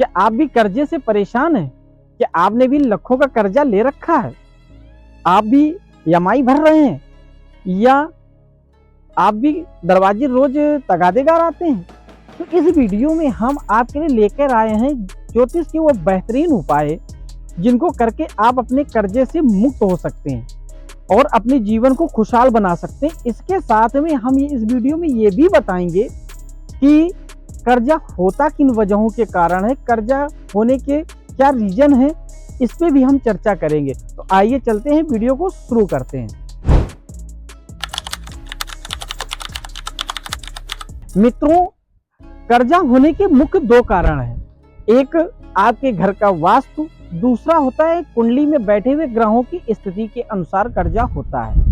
कि आप भी कर्जे से परेशान हैं, कि आपने भी लाखों का कर्जा ले रखा है, आप भी ईएमआई भर रहे हैं, या आप भी दरवाजे रोज तगादे गाड़ाते हैं। तो इस वीडियो में हम आपके लिए लेकर आए हैं ज्योतिष के वो बेहतरीन उपाय जिनको करके आप अपने कर्जे से मुक्त हो सकते हैं और अपने जीवन को खुशहाल बना सकते हैं। इसके साथ में हम इस वीडियो में ये भी बताएंगे कि कर्जा होता किन वजहों के कारण है, कर्जा होने के क्या रीजन है, इस पे भी हम चर्चा करेंगे। तो आइए चलते हैं, वीडियो को शुरू करते हैं। मित्रों, कर्जा होने के मुख्य दो कारण हैं। एक आपके घर का वास्तु, दूसरा होता है कुंडली में बैठे हुए ग्रहों की स्थिति के अनुसार कर्जा होता है।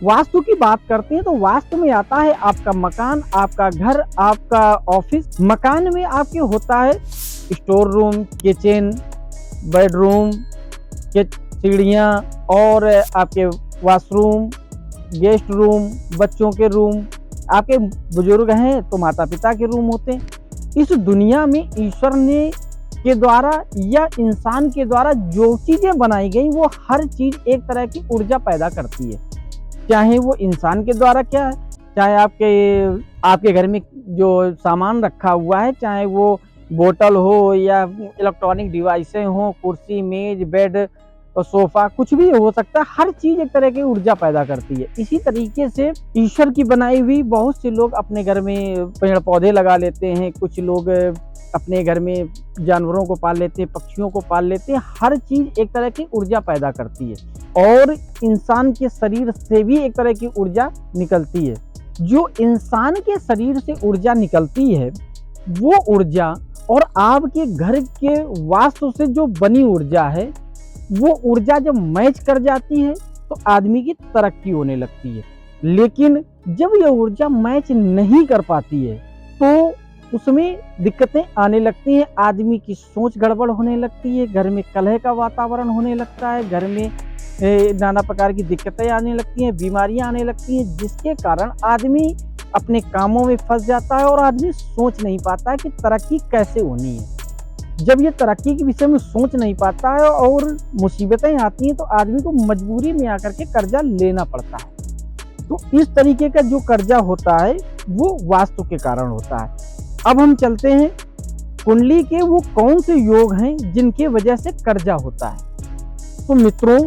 वास्तु की बात करते हैं तो वास्तु में आता है आपका मकान, आपका घर, आपका ऑफिस। मकान में आपके होता है स्टोर रूम, किचन, बेडरूम, सीढ़ियाँ और आपके वॉशरूम, गेस्ट रूम, बच्चों के रूम। आपके बुजुर्ग हैं तो माता पिता के रूम होते हैं। इस दुनिया में ईश्वर ने के द्वारा या इंसान के द्वारा जो चीजें बनाई गई वो हर चीज एक तरह की ऊर्जा पैदा करती है। चाहे वो इंसान के द्वारा क्या है, चाहे आपके घर में जो सामान रखा हुआ है, चाहे वो बोतल हो या इलेक्ट्रॉनिक डिवाइसें हो, कुर्सी, मेज, बेड और सोफा, कुछ भी हो सकता है। हर चीज एक तरह की ऊर्जा पैदा करती है। इसी तरीके से ईश्वर की बनाई हुई बहुत से लोग अपने घर में पेड़ पौधे लगा लेते हैं, कुछ लोग अपने घर में जानवरों को पाल लेते हैं, पक्षियों को पाल लेते हैं। हर चीज एक तरह की ऊर्जा पैदा करती है और इंसान के शरीर से भी एक तरह की ऊर्जा निकलती है। जो इंसान के शरीर से ऊर्जा निकलती है वो ऊर्जा और आपके घर के वास्तु से जो बनी ऊर्जा है वो ऊर्जा जब मैच कर जाती है तो आदमी की तरक्की होने लगती है। लेकिन जब ये ऊर्जा मैच नहीं कर पाती है तो उसमें दिक्कतें आने लगती हैं, आदमी की सोच गड़बड़ होने लगती है, घर में कलह का वातावरण होने लगता है, घर में नाना प्रकार की दिक्कतें आने लगती हैं, बीमारियां आने लगती हैं, जिसके कारण आदमी अपने कामों में फंस जाता है और आदमी सोच नहीं पाता है कि तरक्की कैसे होनी है। जब ये तरक्की के विषय में सोच नहीं पाता है और मुसीबतें आती हैं तो आदमी को मजबूरी में आकर के कर्जा लेना पड़ता है। तो इस तरीके का जो कर्जा होता है वो वास्तु के कारण होता है। अब हम चलते हैं कुंडली के वो कौन से योग हैं जिनके वजह से कर्जा होता है। तो मित्रों,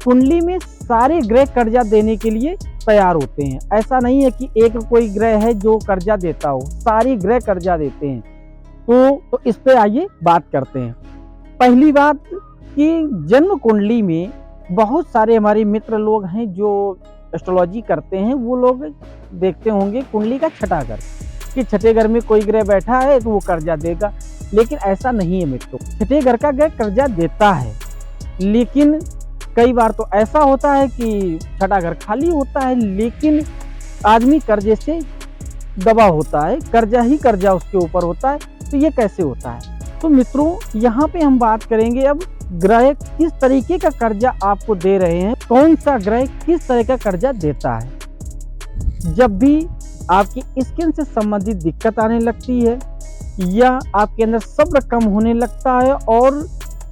कुंडली में सारे ग्रह कर्जा देने के लिए तैयार होते हैं। ऐसा नहीं है कि एक कोई ग्रह है जो कर्जा देता हो, सारे ग्रह कर्जा देते हैं। तो इस पे आइए बात करते हैं। पहली बात कि जन्म कुंडली में बहुत सारे हमारे मित्र लोग हैं जो एस्ट्रोलॉजी करते हैं, वो लोग देखते होंगे कुंडली का छठा घर कि छठे घर में कोई ग्रह बैठा है तो वो कर्जा देगा। लेकिन ऐसा नहीं है मित्रों, छठे घर का ग्रह कर्जा देता है, लेकिन कई बार तो ऐसा होता है कि छठा घर खाली होता है लेकिन आदमी कर्जे से दबा होता है, कर्जा ही कर्जा उसके ऊपर होता है। तो ये कैसे होता है? तो मित्रों, यहाँ पे हम बात करेंगे अब ग्रह किस तरीके का कर्जा आपको दे रहे हैं, कौन सा ग्रह किस तरह का कर्जा देता है। जब भी आपकी स्किन से संबंधित दिक्कत आने लगती है या आपके अंदर सब्र कम होने लगता है और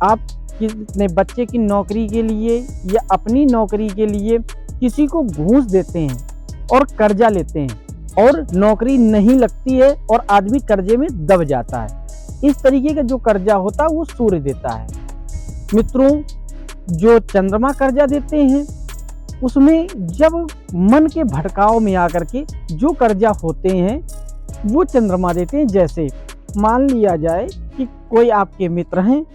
आप अपने बच्चे की नौकरी के लिए या अपनी नौकरी के लिए किसी को घूस देते हैं और कर्जा लेते हैं और नौकरी नहीं लगती है और आदमी कर्जे में दब जाता है, इस तरीके का जो कर्जा होता है वो सूर्य देता है। मित्रों, जो चंद्रमा कर्जा देते हैं उसमें जब मन के भटकाव में आकर के जो कर्जा होते हैं वो चंद्रमा देते हैं। जैसे मान लिया जाए कि कोई आपके मित्र हैं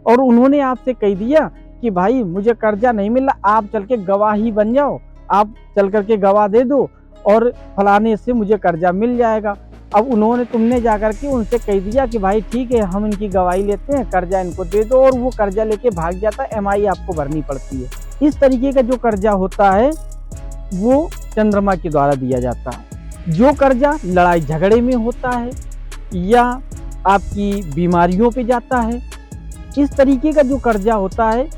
और उन्होंने आपसे कह दिया कि भाई मुझे कर्जा नहीं मिला, आप चल के गवाही बन जाओ, आप चल करके गवाह दे दो और फलाने से मुझे कर्जा मिल जाएगा। अब तुमने जाकर के उनसे कह दिया कि भाई ठीक है, हम इनकी गवाही लेते हैं, कर्जा इनको दे दो, और वो कर्जा लेके भाग जाता है, एमआई आपको भरनी पड़ती है। इस तरीके का जो कर्जा होता है वो चंद्रमा के द्वारा दिया जाता है। जो कर्जा लड़ाई झगड़े में होता है या आपकी बीमारियों पे जाता है, इस तरीके का जो कर्जा होता है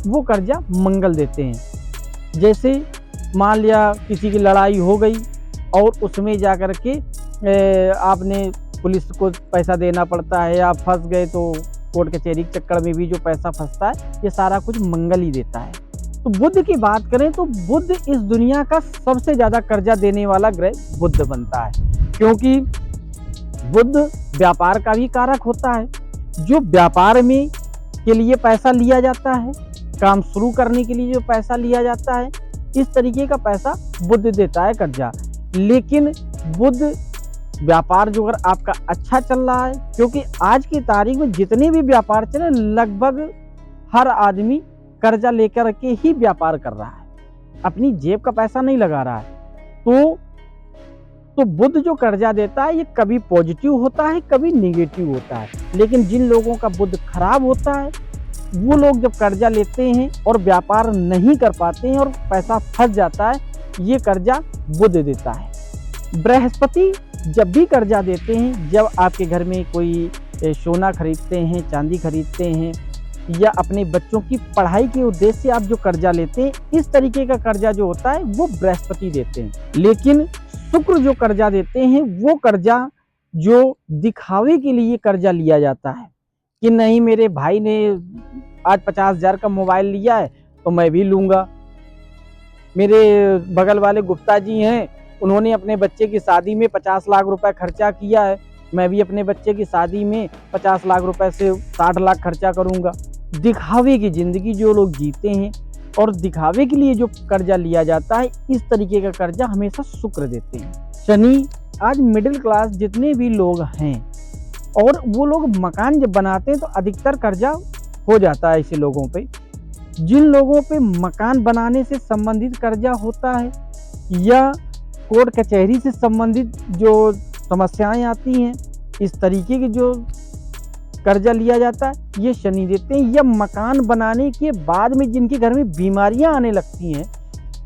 वो कर्जा मंगल देते हैं। जैसे मान लिया किसी की लड़ाई हो गई और उसमें जाकर के आपने पुलिस को पैसा देना पड़ता है, या फंस गए तो कोर्ट कचहरी के चक्कर में भी जो पैसा फंसता है, ये सारा कुछ मंगल ही देता है। तो बुध की बात करें तो बुध इस दुनिया का सबसे ज्यादा कर्जा देने वाला ग्रह बुध बनता है, क्योंकि बुध व्यापार का भी कारक होता है। जो व्यापार में के लिए पैसा लिया जाता है, काम शुरू करने के लिए जो पैसा लिया जाता है, इस तरीके का पैसा बुध देता है कर्जा। लेकिन बुध व्यापार जो अगर आपका अच्छा चल रहा है, क्योंकि आज की तारीख में जितने भी व्यापार चले लगभग हर आदमी कर्जा लेकर के ही व्यापार कर रहा है, अपनी जेब का पैसा नहीं लगा रहा है। तो बुध जो कर्जा देता है ये कभी पॉजिटिव होता है, कभी निगेटिव होता है। लेकिन जिन लोगों का बुध खराब होता है, वो लोग जब कर्जा लेते हैं और व्यापार नहीं कर पाते हैं और पैसा फंस जाता है, ये कर्जा बुध देता है। बृहस्पति जब भी कर्जा देते हैं, जब आपके घर में कोई सोना खरीदते हैं, चांदी खरीदते हैं, या अपने बच्चों की पढ़ाई के उद्देश्य से आप जो कर्जा लेते हैं, इस तरीके का कर्जा जो होता है वो बृहस्पति देते हैं। लेकिन शुक्र जो कर्जा देते हैं, वो कर्जा जो दिखावे के लिए कर्जा लिया जाता है कि नहीं मेरे भाई ने आज 50,000 का मोबाइल लिया है तो मैं भी लूंगा, मेरे बगल वाले गुप्ता जी हैं, उन्होंने अपने बच्चे की शादी में 50 लाख रुपए खर्चा किया है, मैं भी अपने बच्चे की शादी में 50 लाख रुपए से 60 लाख खर्चा करूंगा। दिखावे की जिंदगी जो लोग जीते हैं और दिखावे के लिए जो कर्जा लिया जाता है, इस तरीके का कर्जा हमेशा शुक्र देते हैं। शनि आज मिडिल क्लास जितने भी लोग हैं और वो लोग मकान जब बनाते हैं तो अधिकतर कर्जा हो जाता है ऐसे लोगों पे। जिन लोगों पे मकान बनाने से संबंधित कर्जा होता है या कोर्ट कचहरी से संबंधित जो समस्याएं आती हैं, इस तरीके के जो कर्जा लिया जाता है, ये शनि देते हैं। या मकान बनाने के बाद में जिनके घर में बीमारियां आने लगती हैं,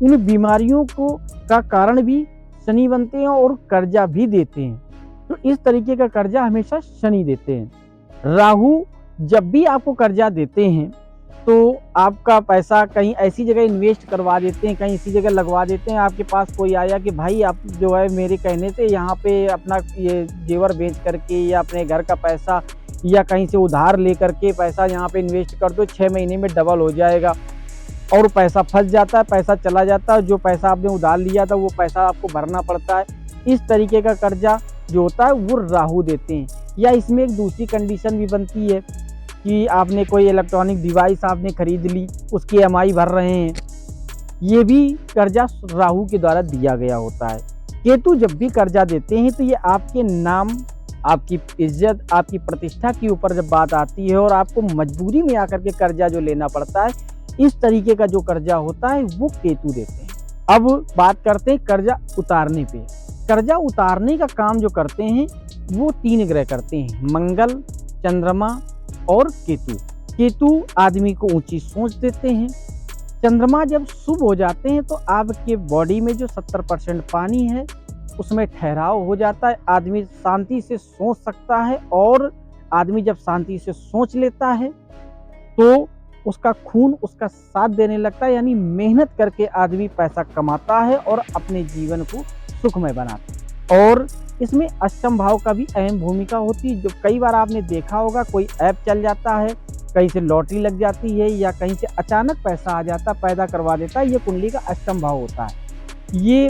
उन बीमारियों का कारण भी शनि बनते हैं और कर्जा भी देते हैं। तो इस तरीके का कर्जा हमेशा शनि देते हैं। राहु जब भी आपको कर्जा देते हैं तो आपका पैसा कहीं ऐसी जगह इन्वेस्ट करवा देते हैं, कहीं ऐसी जगह लगवा देते हैं। आपके पास कोई आया कि भाई आप जो है मेरे कहने से यहाँ पे अपना ये जेवर बेच करके या अपने घर का पैसा या कहीं से उधार ले करके पैसा यहाँ पे इन्वेस्ट कर दो, 6 महीने में डबल हो जाएगा। और पैसा फंस जाता है, पैसा चला जाता है, जो पैसा आपने उधार लिया था वो पैसा आपको भरना पड़ता है। इस तरीके का कर्जा जो होता है वो राहु देते हैं। या इसमें एक दूसरी कंडीशन भी बनती है कि आपने कोई इलेक्ट्रॉनिक डिवाइस आपने खरीद ली, उसकी EMI भर रहे हैं, ये भी कर्जा राहु के द्वारा दिया गया होता है। केतु जब भी कर्जा देते हैं तो ये आपके नाम, आपकी इज्जत, आपकी प्रतिष्ठा के ऊपर जब बात आती है और आपको मजबूरी में आकर के कर्जा जो लेना पड़ता है, इस तरीके का जो कर्जा होता है वो केतु देते हैं। अब बात करते हैं कर्जा उतारने पे। कर्जा उतारने का काम जो करते हैं वो 3 ग्रह करते हैं, मंगल, चंद्रमा और केतु। केतु आदमी को ऊंची सोच देते हैं। चंद्रमा जब शुभ हो जाते हैं तो आपके बॉडी में जो 70% पानी है उसमें ठहराव हो जाता है, आदमी शांति से सोच सकता है। और आदमी जब शांति से सोच लेता है तो उसका खून उसका साथ देने लगता है, यानी मेहनत करके आदमी पैसा कमाता है और अपने जीवन को सुखमय बनाता है। और इसमें अष्टम भाव का भी अहम भूमिका होती है। जो कई बार आपने देखा होगा, कोई ऐप चल जाता है, कहीं से लॉटरी लग जाती है या कहीं से अचानक पैसा आ जाता, पैदा करवा देता है, ये कुंडली का अष्टम भाव होता है। ये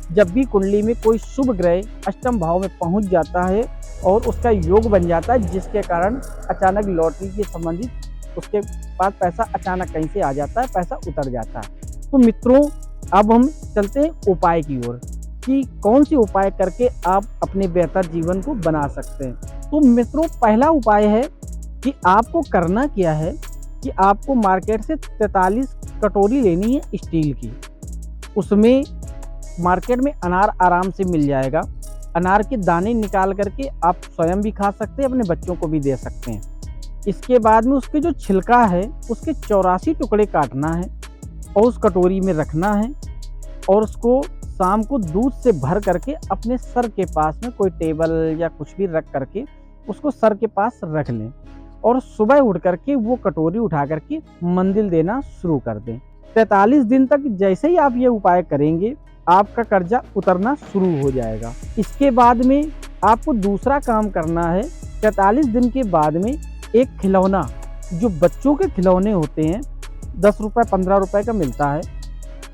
जब भी कुंडली में कोई शुभ ग्रह अष्टम भाव में पहुंच जाता है और उसका योग बन जाता है, जिसके कारण अचानक लॉटरी के संबंधित उसके पास पैसा अचानक कहीं से आ जाता है, पैसा उतर जाता है। तो मित्रों, अब हम चलते हैं उपाय की ओर कि कौन से उपाय करके आप अपने बेहतर जीवन को बना सकते हैं। तो मित्रों, पहला उपाय है कि आपको करना क्या है कि आपको मार्केट से 43 कटोरी लेनी है स्टील की। उसमें मार्केट में अनार आराम से मिल जाएगा। अनार के दाने निकाल करके आप स्वयं भी खा सकते हैं, अपने बच्चों को भी दे सकते हैं। इसके बाद में उसके जो छिलका है उसके 84 टुकड़े काटना है और उस कटोरी में रखना है और उसको शाम को दूध से भर करके अपने सर के पास में कोई टेबल या कुछ भी रख करके उसको सर के पास रख लें और सुबह उठ करके वो कटोरी उठा करके मंदिर देना शुरू कर दें। 43 दिन तक जैसे ही आप ये उपाय करेंगे आपका कर्जा उतरना शुरू हो जाएगा। इसके बाद में आपको दूसरा काम करना है, 43 दिन के बाद में एक खिलौना, जो बच्चों के खिलौने होते हैं, 10 रुपए 15 रुपए का मिलता है,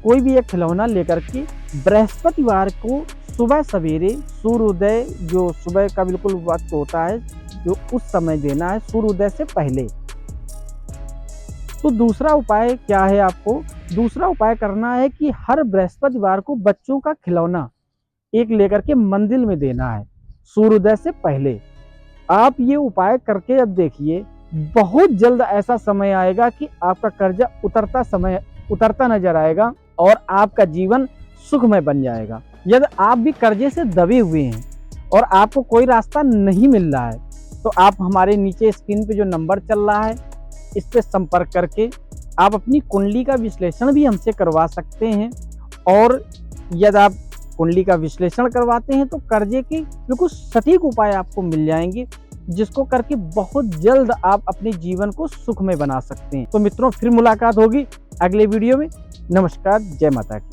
कोई भी एक खिलौना लेकर के बृहस्पतिवार को सुबह सवेरे सूर्योदय, जो सुबह का बिल्कुल वक्त होता है, जो उस समय देना है सूर्योदय से पहले। तो दूसरा उपाय क्या है, आपको दूसरा उपाय करना है कि हर बृहस्पतिवार को बच्चों का खिलौना एक लेकर के मंदिर में देना है सूर्योदय से पहले। आप ये उपाय करके अब देखिए, बहुत जल्द ऐसा समय आएगा कि आपका कर्जा उतरता नजर आएगा और आपका जीवन सुखमय बन जाएगा। यदि आप भी कर्जे से दबे हुए हैं और आपको कोई रास्ता नहीं मिल रहा है, तो आप हमारे नीचे स्क्रीन पे जो नंबर चल रहा है, इस पे संपर्क करके आप अपनी कुंडली का विश्लेषण भी हमसे करवा सकते हैं। और यदि आप कुंडली का विश्लेषण करवाते हैं तो कर्जे के बिल्कुल सटीक उपाय आपको मिल जाएंगे, जिसको करके बहुत जल्द आप अपने जीवन को सुखमय बना सकते हैं। तो मित्रों, फिर मुलाकात होगी अगले वीडियो में। नमस्कार, जय माता की।